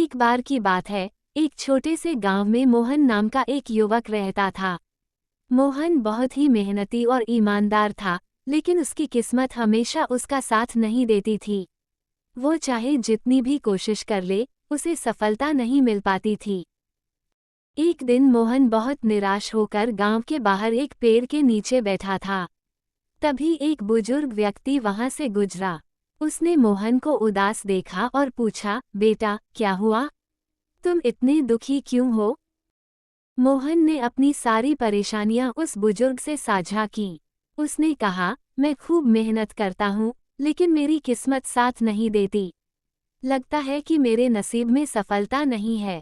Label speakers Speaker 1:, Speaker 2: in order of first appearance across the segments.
Speaker 1: एक बार की बात है, एक छोटे से गांव में मोहन नाम का एक युवक रहता था। मोहन बहुत ही मेहनती और ईमानदार था, लेकिन उसकी किस्मत हमेशा उसका साथ नहीं देती थी। वो चाहे जितनी भी कोशिश कर ले, उसे सफलता नहीं मिल पाती थी। एक दिन मोहन बहुत निराश होकर गांव के बाहर एक पेड़ के नीचे बैठा था। तभी एक बुजुर्ग व्यक्ति वहां से गुजरा। उसने मोहन को उदास देखा और पूछा, बेटा, क्या हुआ? तुम इतने दुखी क्यों हो? मोहन ने अपनी सारी परेशानियां उस बुजुर्ग से साझा की। उसने कहा, मैं खूब मेहनत करता हूँ, लेकिन मेरी किस्मत साथ नहीं देती। लगता है कि मेरे नसीब में सफलता नहीं है।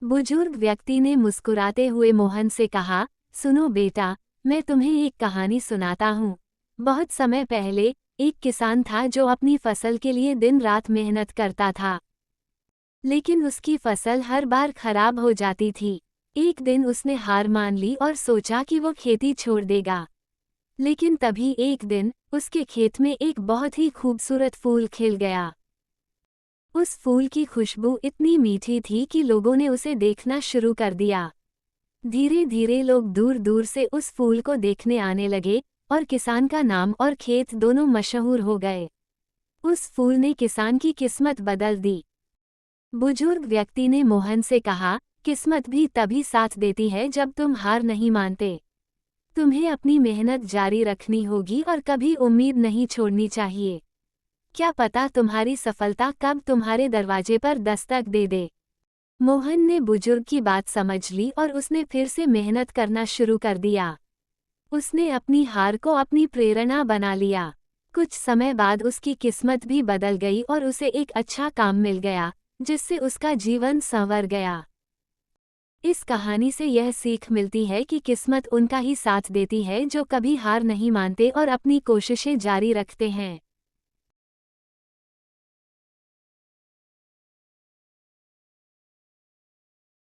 Speaker 1: बुजुर्ग व्यक्ति ने मुस्कुराते हुए मोहन से कहा, सुनो बेटा, मैं तुम्हें एक कहानी सुनाता हूँ। बहुत समय पहले एक किसान था जो अपनी फसल के लिए दिन रात मेहनत करता था, लेकिन उसकी फसल हर बार खराब हो जाती थी। एक दिन उसने हार मान ली और सोचा कि वो खेती छोड़ देगा। लेकिन तभी एक दिन उसके खेत में एक बहुत ही खूबसूरत फूल खिल गया। उस फूल की खुशबू इतनी मीठी थी कि लोगों ने उसे देखना शुरू कर दिया। धीरे धीरे लोग दूर दूर से उस फूल को देखने आने लगे और किसान का नाम और खेत दोनों मशहूर हो गए। उस फूल ने किसान की किस्मत बदल दी। बुजुर्ग व्यक्ति ने मोहन से कहा, किस्मत भी तभी साथ देती है जब तुम हार नहीं मानते। तुम्हें अपनी मेहनत जारी रखनी होगी और कभी उम्मीद नहीं छोड़नी चाहिए। क्या पता तुम्हारी सफलता कब तुम्हारे दरवाजे पर दस्तक दे दे। मोहन ने बुजुर्ग की बात समझ ली और उसने फिर से मेहनत करना शुरू कर दिया। उसने अपनी हार को अपनी प्रेरणा बना लिया। कुछ समय बाद उसकी किस्मत भी बदल गई और उसे एक अच्छा काम मिल गया, जिससे उसका जीवन संवर गया। इस कहानी से यह सीख मिलती है कि किस्मत उनका ही साथ देती है जो कभी हार नहीं मानते और अपनी कोशिशें जारी रखते हैं।